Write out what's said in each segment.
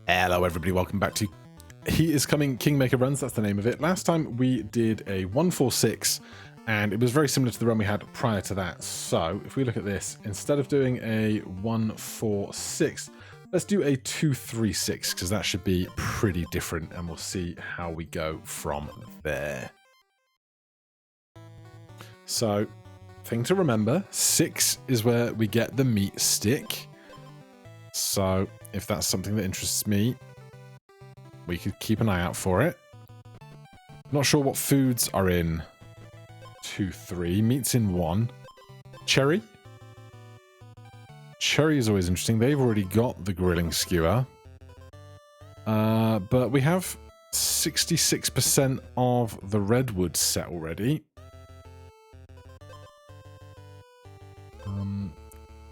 Hello everybody, welcome back to He Is Coming Kingmaker Runs, that's the name of it. Last time we did a 146 and it was very similar to the run we had prior to that. So if we look at this, instead of doing a 146, let's do a 236 because that should be pretty different and we'll see how we go from there. So, thing to remember, 6 is where we get the meat stick. So if that's something that interests me, we could keep an eye out for it. Not sure what foods are in 2, 3. Meat's in 1. Cherry? Cherry is always interesting. They've already got the grilling skewer. But we have 66% of the redwood set already.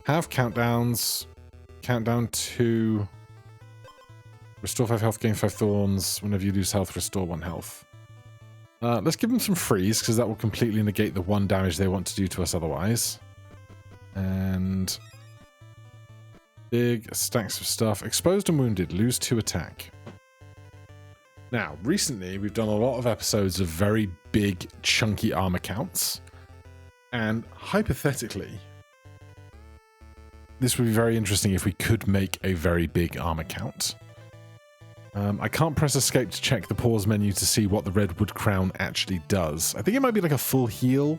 Have countdowns. Countdown to restore 5 health, gain 5 thorns. Whenever you lose health, restore 1 health. Let's give them some freeze, because that will completely negate the 1 damage they want to do to us otherwise. And big stacks of stuff. Exposed and wounded, lose 2 attack. Now, recently, we've done a lot of episodes of very big, chunky armor counts. And hypothetically, this would be very interesting if we could make a very big armor count. I can't press escape to check the pause menu to see what the redwood crown actually does. I think it might be like a full heal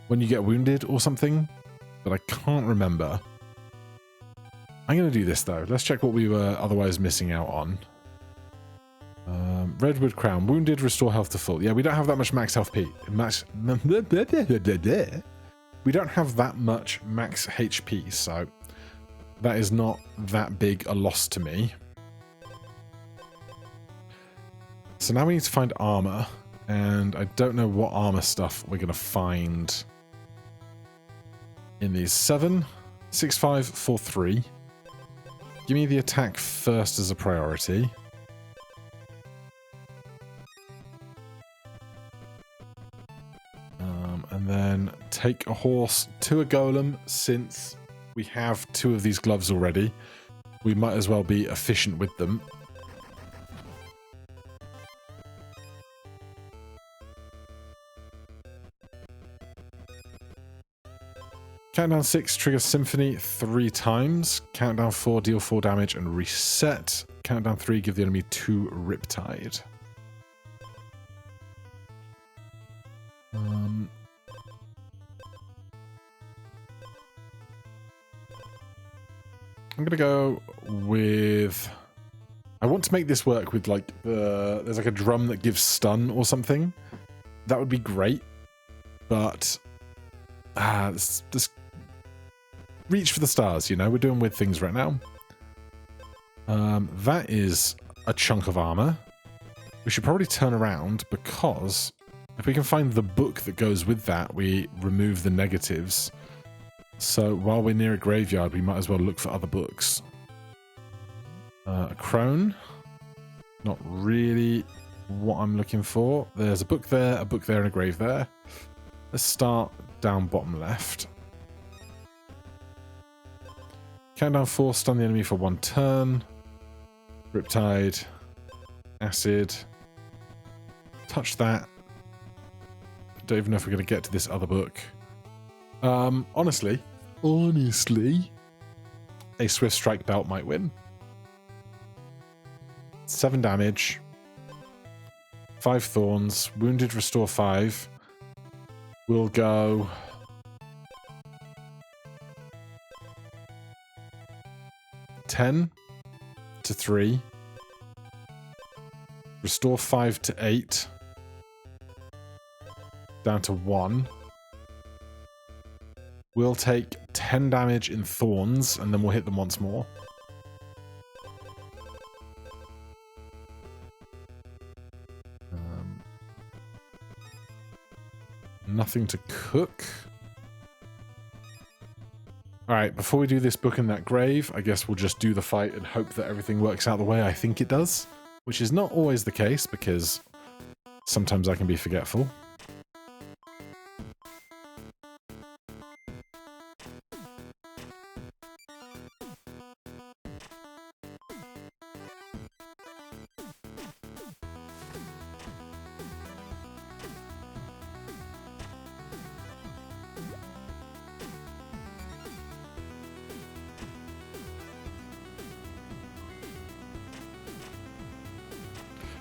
when you get wounded or something, but I can't remember. I'm going to do this though. Let's check what we were otherwise missing out on. Redwood crown. Wounded, restore health to full. Yeah, we don't have that much max health P. We don't have that much max HP, so that is not that big a loss to me. So now we need to find armor, and I don't know what armor stuff we're going to find in these. 7, 6, 5, 4, 3. Give me the attack first as a priority. And then take a horse to a golem. Since we have 2 of these gloves already, we might as well be efficient with them. Countdown 6, trigger Symphony 3 times. Countdown 4, deal 4 damage and reset. Countdown 3, give the enemy 2 Riptide. I'm going to go with... I want to make this work with like there's like a drum that gives stun or something. That would be great. But... Just reach for the stars, you know? We're doing weird things right now. That is a chunk of armor. We should probably turn around because if we can find the book that goes with that, we remove the negatives. So while we're near a graveyard, we might as well look for other books. A crone. Not really what I'm looking for. There's a book there, and a grave there. Let's start down bottom left. Countdown 4, stun the enemy for 1 turn. Riptide. Acid. Touch that. Don't even know if we're going to get to this other book. Honestly, a Swift Strike belt might win. 7 damage. 5 thorns. Wounded, restore 5. We'll go... 10 to 3. Restore 5 to 8. Down to 1. We'll take 10 damage in thorns, and then we'll hit them once more. Nothing to cook. Alright, before we do this book in that grave, I guess we'll just do the fight and hope that everything works out the way I think it does. Which is not always the case, because sometimes I can be forgetful.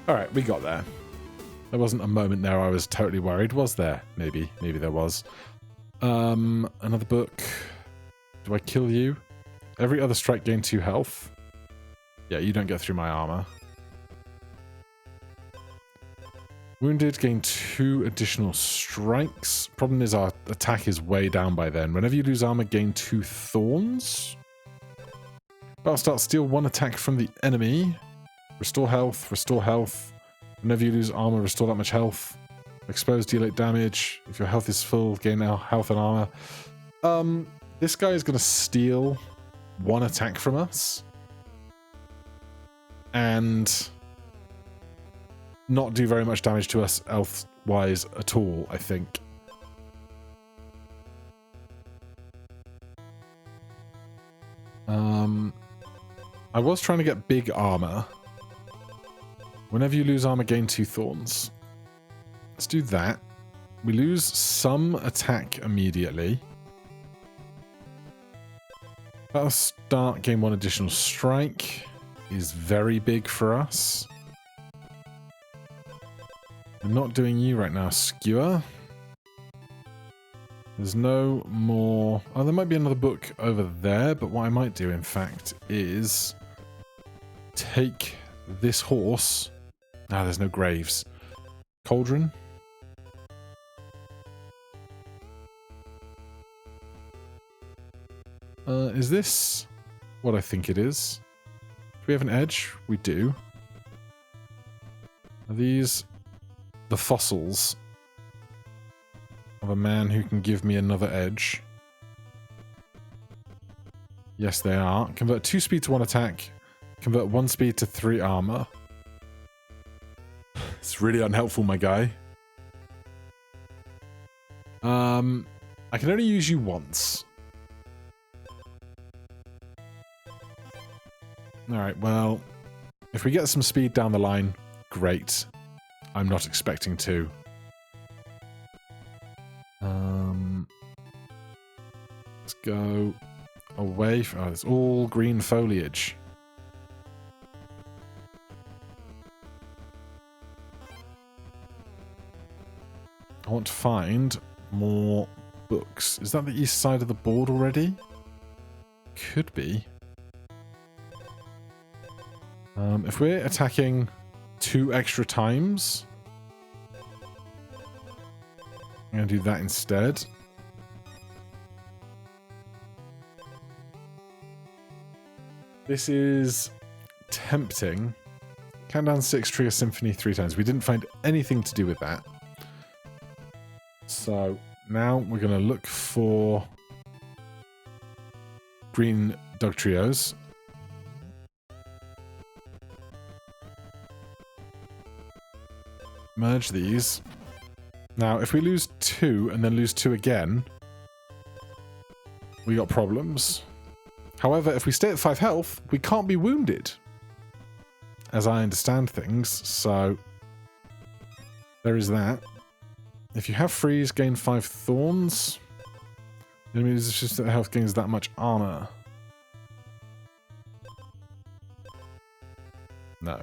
Alright, we got there. There wasn't a moment there I was totally worried, was there? Maybe. Maybe there was. Another book. Do I kill you? Every other strike gain 2 health. Yeah, you don't get through my armor. Wounded, gain 2 additional strikes. Problem is our attack is way down by then. Whenever you lose armor, gain 2 thorns. Battle start, steal 1 attack from the enemy. Restore health, restore health. Whenever you lose armor, restore that much health. Exposed, deal 8 damage. If your health is full, gain now health and armor. This guy is going to steal 1 attack from us. And not do very much damage to us health-wise at all, I think. I was trying to get big armor. Whenever you lose armor, gain 2 thorns. Let's do that. We lose some attack immediately. Battle start, gain 1 additional strike. Is very big for us. I'm not doing you right now, Skewer. There's no more... Oh, there might be another book over there, but what I might do, in fact, is take this horse... Ah, there's no graves. Cauldron. Is this what I think it is? Do we have an edge? We do. Are these the fossils of a man who can give me another edge? Yes, they are. Convert 2 speed to 1 attack. Convert 1 speed to 3 armor. It's really unhelpful, my guy. I can only use you once. Alright, well, if we get some speed down the line, great. I'm not expecting to. Let's go away from... Oh, it's all green foliage. I want to find more books. Is that the east side of the board already? Could be. If we're attacking 2 extra times, I'm going to do that instead. This is tempting. Countdown 6, trigger symphony 3 times. We didn't find anything to do with that. So now we're going to look for green Dugtrios. Merge these. Now, if we lose 2 and then lose 2 again, we got problems. However, if we stay at 5 health, we can't be wounded, as I understand things, so there is that. If you have freeze, gain 5 thorns. It means it's just that health gains that much armor. No.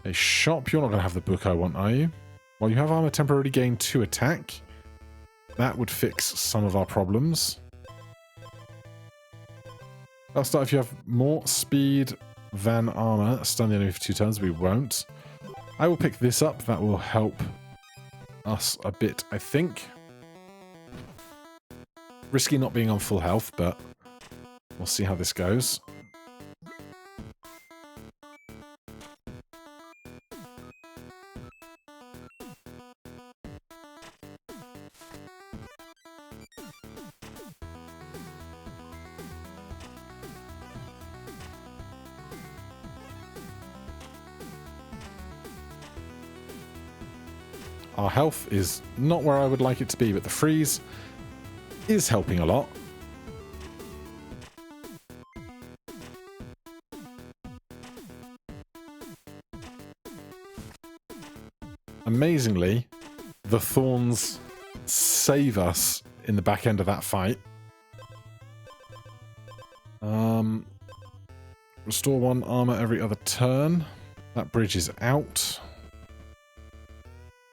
A shop, you're not going to have the book I want, are you? Well, you have armor temporarily gain 2 attack. That would fix some of our problems. I'll start if you have more speed than armor. Stun the enemy for 2 turns. We won't. I will pick this up. That will help us a bit, I think. Risky not being on full health, but we'll see how this goes. Our health is not where I would like it to be, but the freeze is helping a lot. Amazingly, the thorns save us in the back end of that fight. Restore 1 armor every other turn. That bridge is out.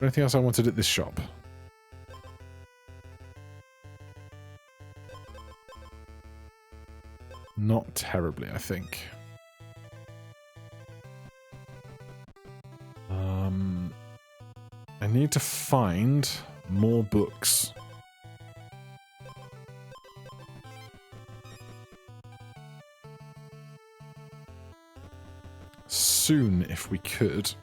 Anything else I wanted at this shop? Not terribly, I think. I need to find more books. Soon, if we could.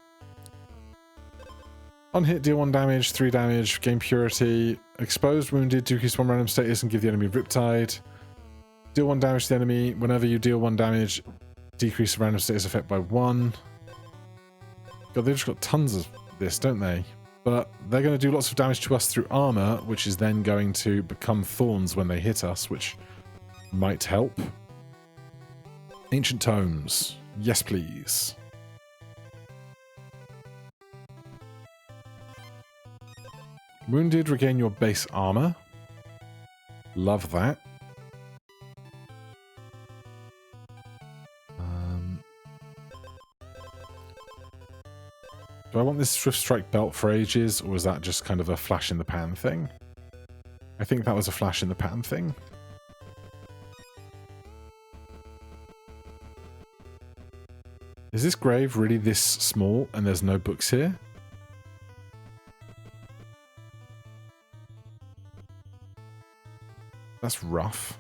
On hit, deal 1 damage, 3 damage, gain purity. Exposed, wounded, decrease 1 random status and give the enemy Riptide. Deal 1 damage to the enemy. Whenever you deal 1 damage, decrease the random status effect by 1. God, they've just got tons of this, don't they? But they're going to do lots of damage to us through armor, which is then going to become thorns when they hit us, which might help. Ancient tomes. Yes, please. Wounded, regain your base armor. Love that. Do I want this Swift Strike belt for ages, or is that just kind of a flash in the pan thing? I think that was a flash in the pan thing. Is this grave really this small and there's no books here? That's rough.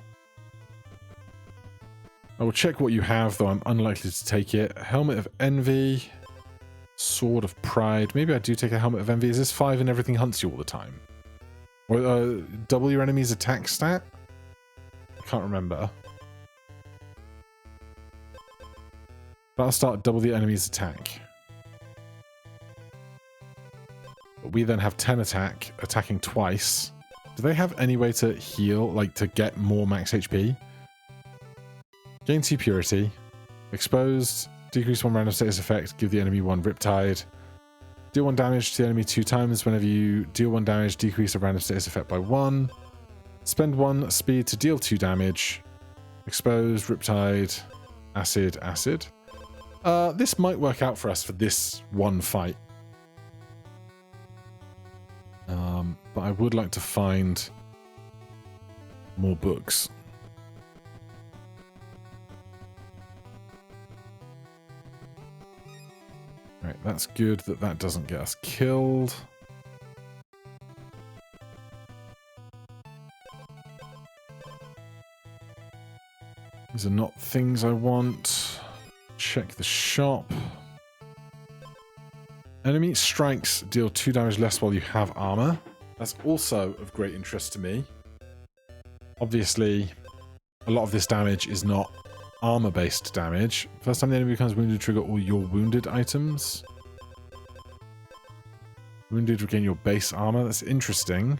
I will check what you have, though I'm unlikely to take it. Helmet of Envy. Sword of Pride. Maybe I do take a Helmet of Envy. Is this 5 and everything hunts you all the time? Or double your enemy's attack stat? I can't remember. But I'll start double the enemy's attack. But we then have 10 attack, attacking twice. Do they have any way to heal, like to get more max HP? Gain 2 purity. Exposed. Decrease 1 random status effect. Give the enemy 1 Riptide. Deal 1 damage to the enemy 2 times. Whenever you deal 1 damage, decrease a random status effect by 1. Spend 1 speed to deal 2 damage. Exposed. Riptide. Acid. Acid. This might work out for us for this one fight. But I would like to find more books. Right, that's good that that doesn't get us killed. These are not things I want. Check the shop. Enemy strikes deal 2 damage less while you have armor. That's also of great interest to me. Obviously, a lot of this damage is not armor-based damage. First time the enemy becomes wounded, trigger all your wounded items. Wounded, regain your base armor. That's interesting.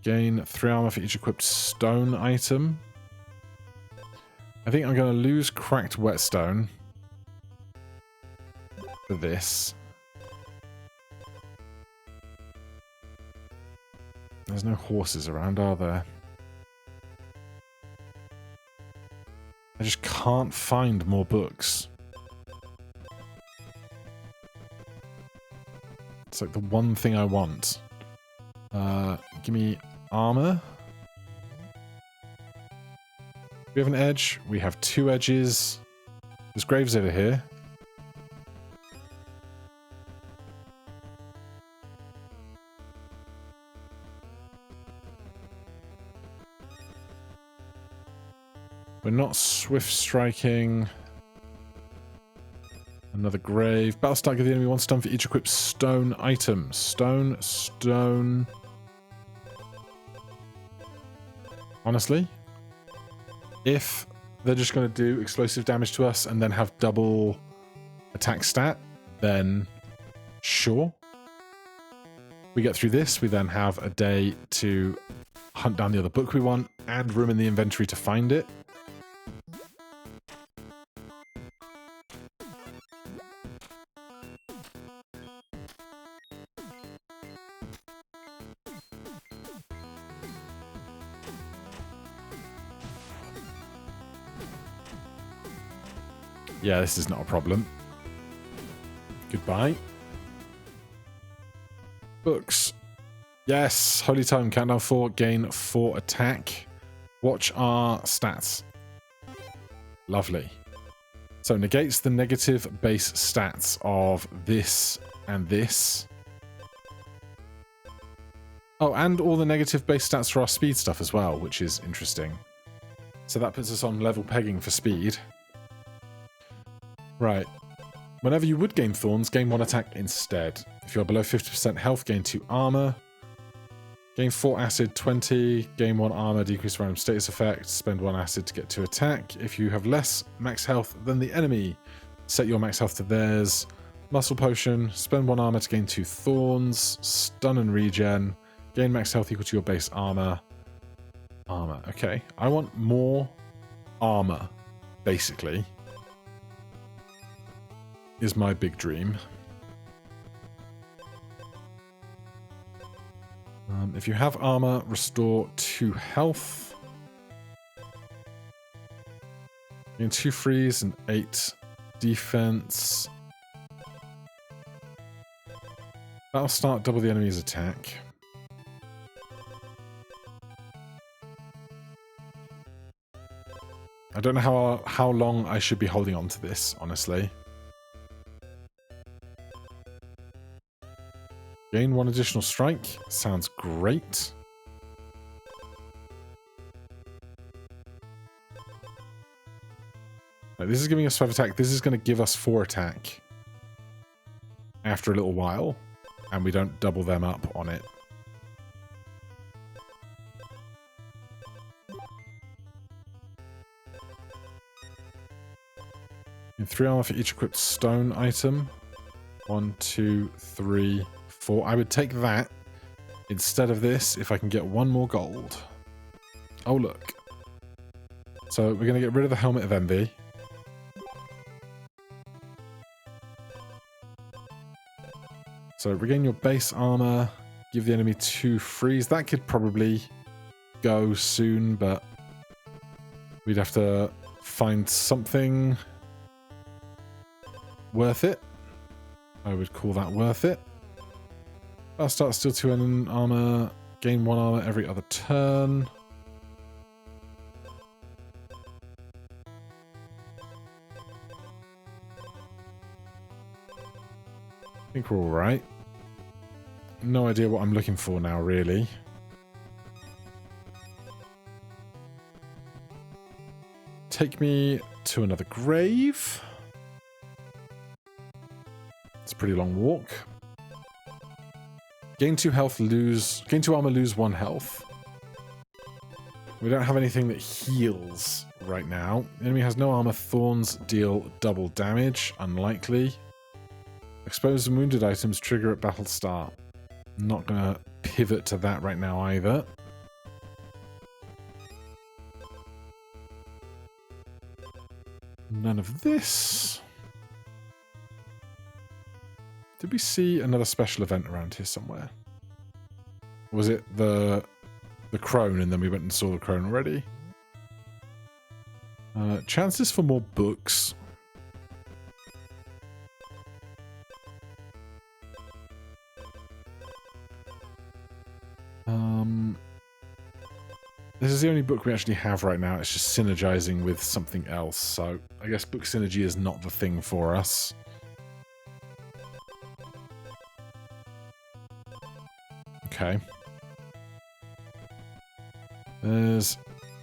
Gain 3 armor for each equipped stone item. I think I'm going to lose cracked whetstone for this. There's no horses around, are there? I just can't find more books. It's like the one thing I want. Give me armor. We have an edge. We have 2 edges. There's graves over here. We're not swift striking. Another grave. Battle start, give the enemy 1 stun for each equipped stone item. Stone, stone. Honestly, if they're just going to do explosive damage to us and then have double attack stat, then sure. We get through this, we then have a day to hunt down the other book we want, add room in the inventory to find it. Yeah, this is not a problem. Goodbye. Books. Yes, Holy Time, countdown 4, gain 4 attack. Watch our stats. Lovely. So negates the negative base stats of this and this. Oh, and all the negative base stats for our speed stuff as well, which is interesting. So that puts us on level pegging for speed. Right. Whenever you would gain thorns, gain 1 attack instead. If you're below 50% health, gain 2 armor. Gain 4 acid, 20. Gain 1 armor, decrease random status effect. Spend 1 acid to get 2 attack. If you have less max health than the enemy, set your max health to theirs. Muscle potion. Spend 1 armor to gain 2 thorns. Stun and regen. Gain max health equal to your base armor. Armor. Okay. I want more armor, basically. Is my big dream. If you have armor, restore 2 health. Gain 2 freeze and 8 defense. That'll start double the enemy's attack. I don't know how long I should be holding on to this, honestly. Gain 1 additional strike. Sounds great. Right, this is giving us 5 attack. This is going to give us 4 attack after a little while, and we don't double them up on it. And 3 armor for each equipped stone item. 1, 2, 3, 4. I would take that instead of this if I can get 1 more gold. Oh, look. So we're going to get rid of the Helmet of Envy. So regain your base armor. Give the enemy 2 freeze. That could probably go soon, but we'd have to find something worth it. I would call that worth it. I'll start still 2 in armor. Gain 1 armor every other turn. I think we're alright. No idea what I'm looking for now, really. Take me to another grave. It's a pretty long walk. Gain 2 health, gain 2 armor, lose 1 health. We don't have anything that heals right now. The enemy has no armor. Thorns deal double damage. Unlikely. Exposed and wounded items trigger at battle start. Not gonna pivot to that right now either. None of this. Did we see another special event around here somewhere? Was it the crone and then we went and saw the crone already? Chances for more books. This is the only book we actually have right now. It's just synergizing with something else. So I guess book synergy is not the thing for us. Okay. There's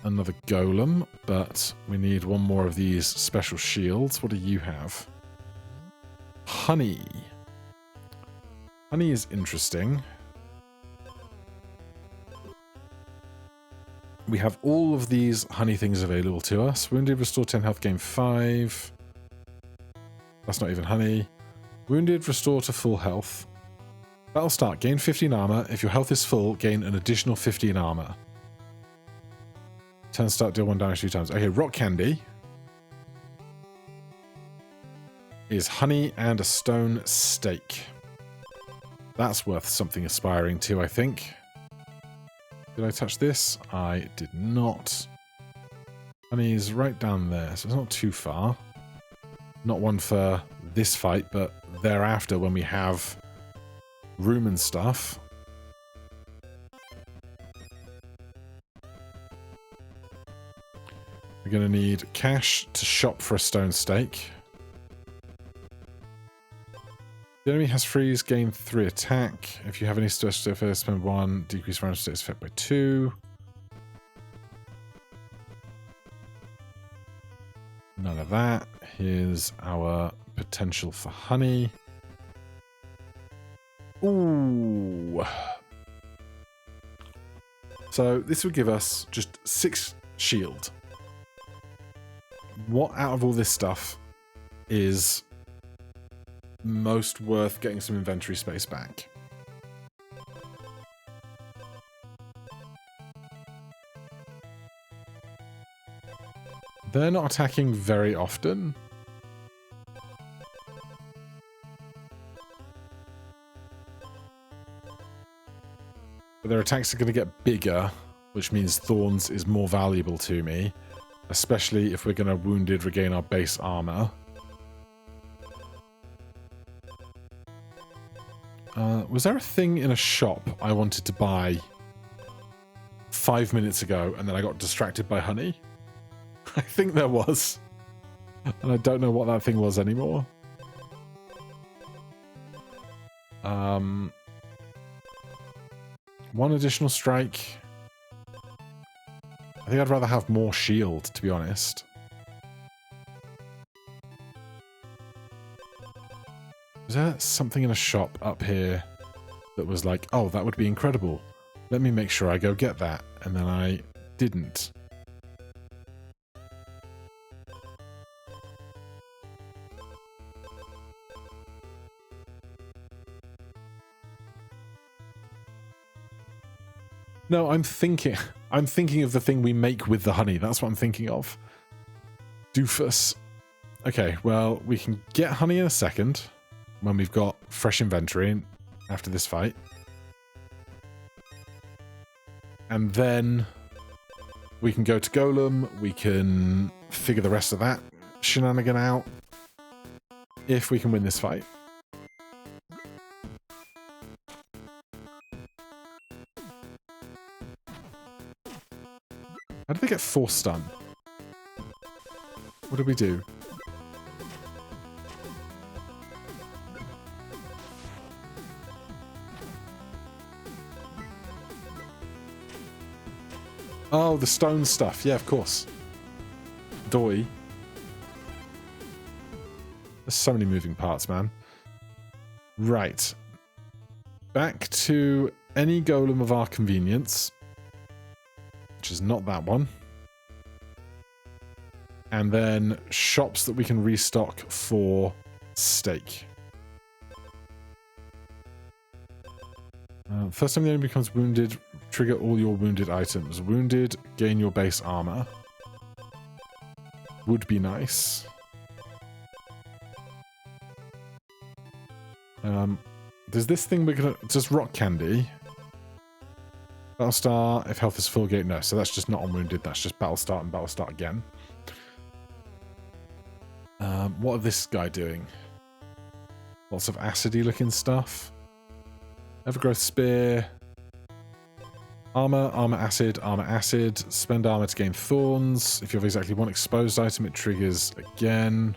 another golem, but we need 1 more of these special shields. What do you have? Honey. Honey is interesting. We have all of these honey things available to us. Wounded, restore 10 health, gain 5. That's not even honey. Wounded, restore to full health. Battle start, gain 15 armor. If your health is full, gain an additional 15 armor. Turn start, deal 1 damage 2 times. Okay, rock candy is honey and a stone steak. That's worth something aspiring to, I think. Did I touch this? I did not. Honey is right down there, so it's not too far. Not one for this fight, but thereafter when we have room and stuff. We're going to need cash to shop for a stone stake. The enemy has freeze, gain 3 attack. If you have any status effects, spend 1, decrease random status effect by 2. None of that. Here's our potential for honey. Ooh. So this would give us just 6 shield. What out of all this stuff is most worth getting some inventory space back? They're not attacking very often. But their attacks are going to get bigger, which means thorns is more valuable to me, especially if we're going to wounded regain our base armor. Was there a thing in a shop I wanted to buy 5 minutes ago and then I got distracted by honey? I think there was. And I don't know what that thing was anymore. One additional strike. I think I'd rather have more shield, to be honest. Was there something in a shop up here that was like, oh, that would be incredible. Let me make sure I go get that. And then I didn't. No, I'm thinking of the thing we make with the honey. That's what I'm thinking of. Doofus. Okay, well, we can get honey in a second when we've got fresh inventory after this fight. And then we can go to Golem. We can figure the rest of that shenanigan out if we can win this fight. How did they get 4 stun? What did we do? Oh, the stone stuff. Yeah, of course. Doi. There's so many moving parts, man. Right. Back to any golem of our convenience. Which is not that one. And then shops that we can restock for steak. First time the enemy becomes wounded, trigger all your wounded items. Wounded, gain your base armor. Would be nice. Does this thing we're gonna... Does rock candy... Battlestar, if health is full gate, no. So that's just not on wounded, that's just Battlestar and Battlestar again. What is this guy doing? Lots of acidy looking stuff. Evergrowth Spear. Armor, armor acid, armor acid. Spend armor to gain thorns. If you have exactly 1 exposed item, it triggers again.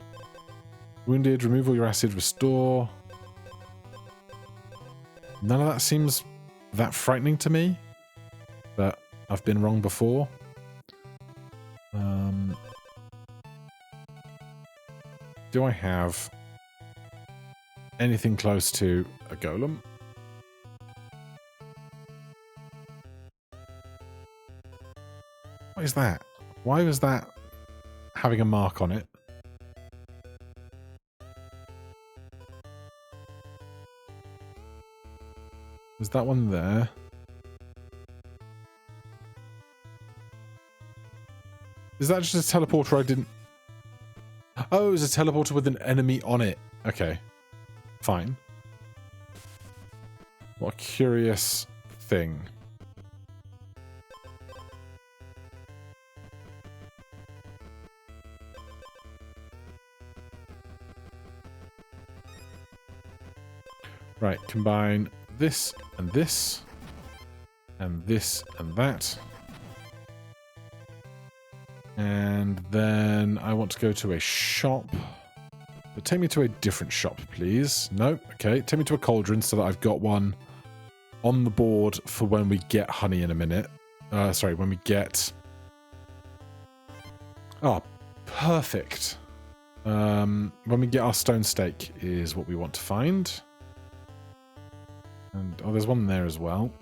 Wounded, remove all your acid, restore. None of that seems that frightening to me. But I've been wrong before. Do I have anything close to a golem? What is that? Why was that having a mark on it? Was that one there? Is that just a teleporter I didn't... Oh, it was a teleporter with an enemy on it. Okay. Fine. What a curious thing. Right, combine this and this. And this and that. And then I want to go to a shop. But take me to a different shop, please. No, okay. Take me to a cauldron so that I've got one on the board for when we get honey in a minute. Sorry, when we get... Oh, perfect. When we get our stone steak is what we want to find. And, oh, there's one there as well.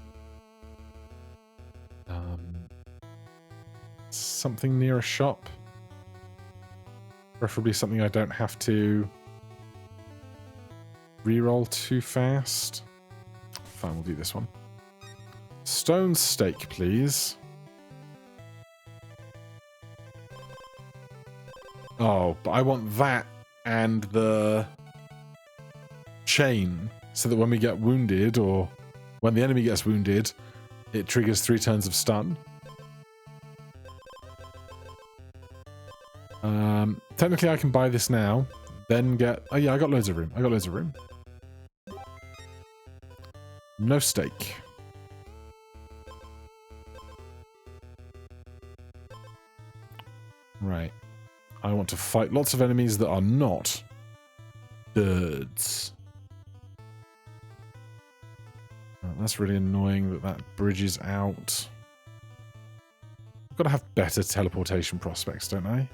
Something near a shop. Preferably something I don't have to reroll too fast. Fine, we'll do this one. Stone steak, please. Oh, but I want that and the chain so that when we get wounded or when the enemy gets wounded, it triggers 3 turns of stun. Technically, I can buy this now, then get... Oh yeah, I got loads of room. I got loads of room. No steak. Right. I want to fight lots of enemies that are not birds. Oh, that's really annoying that that bridges out. I've got to have better teleportation prospects, don't I?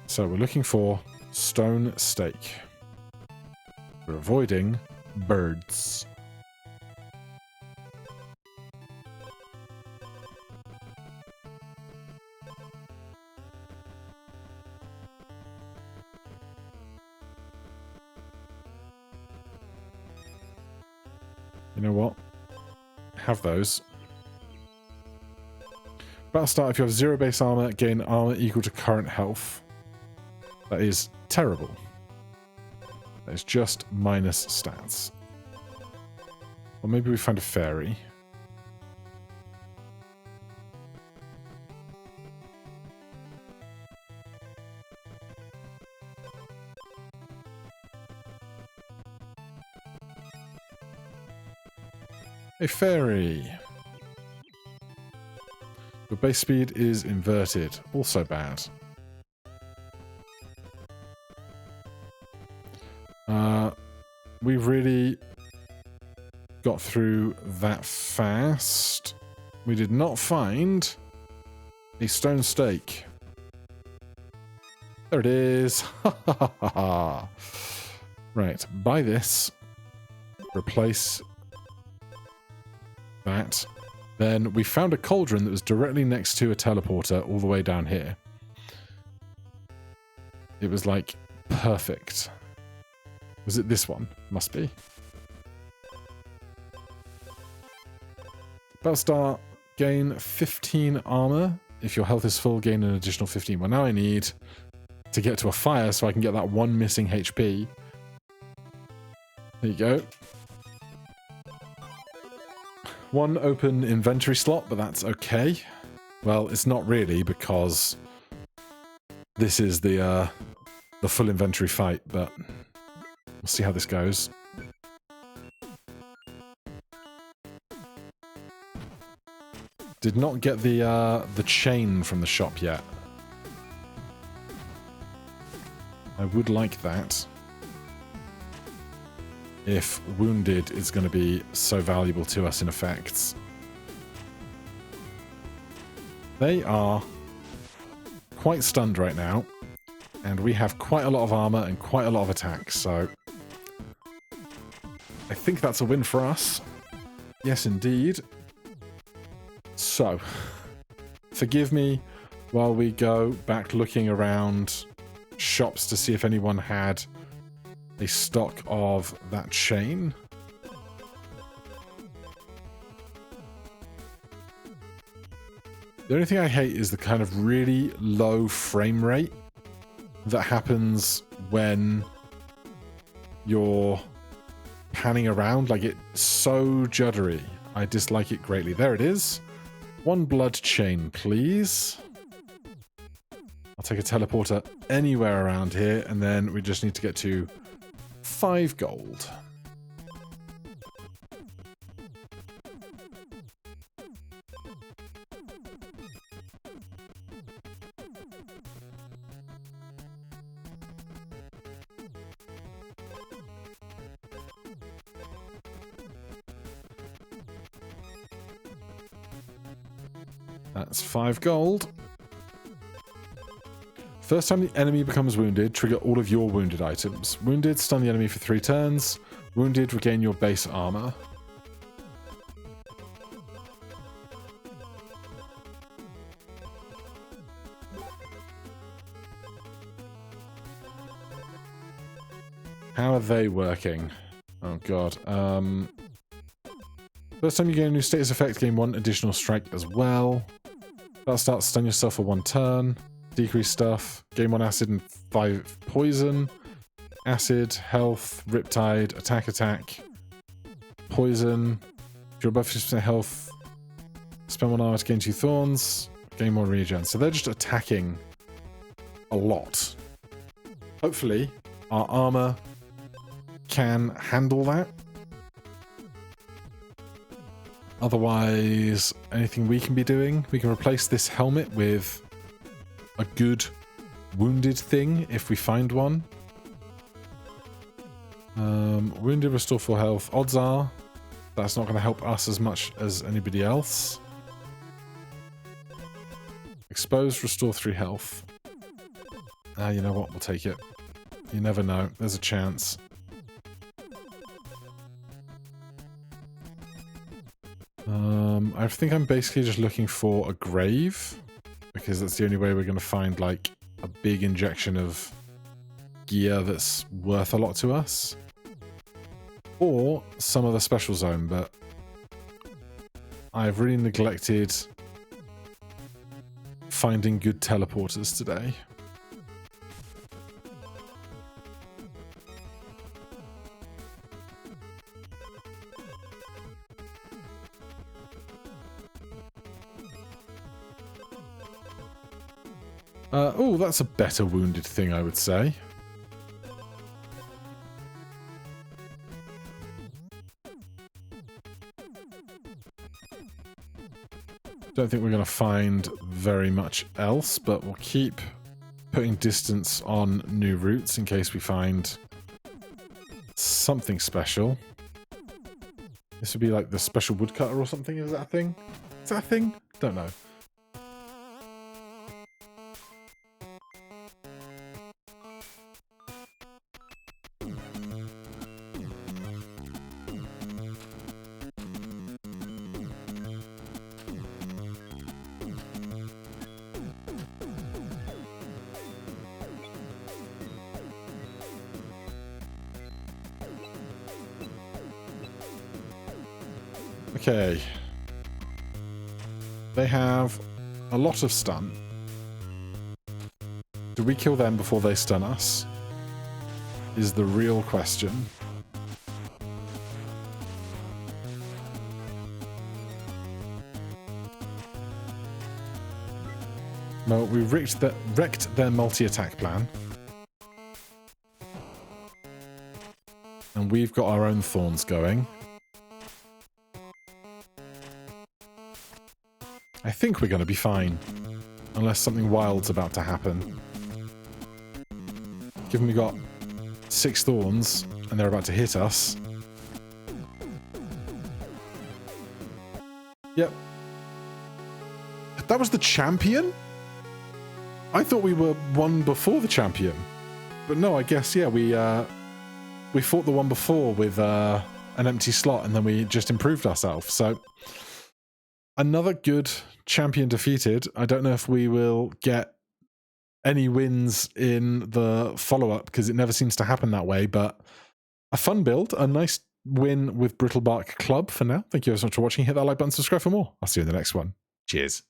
So we're looking for stone steak. We're avoiding birds. You know what? Have those. Battle start, if you have 0 base armor, gain armor equal to current health. That is terrible. That is just minus stats. Or maybe we find a fairy. A fairy. Your base speed is inverted. Also bad. We've really got through that fast. We did not find a stone steak. There it is. Right, buy this. Replace that. Then we found a cauldron that was directly next to a teleporter all the way down here. It was like perfect. Was it this one? Must be. Battlestar, gain 15 armor. If your health is full, gain an additional 15. Well, now I need to get to a fire so I can get that one missing HP. There you go. One open inventory slot, but that's okay. Well, it's not really because this is the full inventory fight, but we'll see how this goes. Did not get the chain from the shop yet. I would like that. If wounded is going to be so valuable to us in effects. They are quite stunned right now, and we have quite a lot of armor and quite a lot of attacks, so I think that's a win for us. Yes, indeed. So, forgive me while we go back looking around shops to see if anyone had a stock of that chain. The only thing I hate is the kind of really low frame rate that happens when you're panning around. Like, it's so juddery. I dislike it greatly. There it is. 1 blood chain, please. I'll take a teleporter anywhere around here, and then we just need to get to 5 gold. That's 5 gold. First time the enemy becomes wounded, trigger all of your wounded items. Wounded, stun the enemy for 3 turns. Wounded, regain your base armor. How are they working? Oh god. First time you gain a new status effect, gain 1 additional strike as well. That'll start stun yourself for 1 turn. Decrease stuff. Gain 1 acid and 5 poison. Acid, health, riptide, attack. Poison. If you're above 50% health, spend 1 armor to gain 2 thorns. Gain more regen. So they're just attacking a lot. Hopefully, our armor can handle that. Otherwise, anything we can be doing, we can replace this helmet with a good wounded thing if we find one. Wounded, restore 4 health. Odds are that's not going to help us as much as anybody else. Exposed, restore 3 health. You know what? We'll take it. You never know. There's a chance. I think I'm basically just looking for a grave, because that's the only way we're going to find, like, a big injection of gear that's worth a lot to us. Or some other special zone, but I've really neglected finding good teleporters today. Oh, that's a better wounded thing, I would say. Don't think we're going to find very much else, but we'll keep putting distance on new routes in case we find something special. This would be like the special woodcutter or something. Is that a thing? Is that a thing? Don't know. Okay. They have a lot of stun. Do we kill them before they stun us? Is the real question. No, we wrecked their multi-attack plan. And we've got our own thorns going. I think we're going to be fine. Unless something wild's about to happen. Given we got 6 thorns and they're about to hit us. Yep. That was the champion? I thought we were one before the champion. But no, I guess, yeah, we fought the one before with an empty slot and then we just improved ourselves. So, another good champion defeated. I don't know if we will get any wins in the follow-up because it never seems to happen that way, but a fun build, a nice win with Brittlebark Club for now. Thank you so much for watching. Hit that like button, subscribe for more. I'll see you in the next one. Cheers.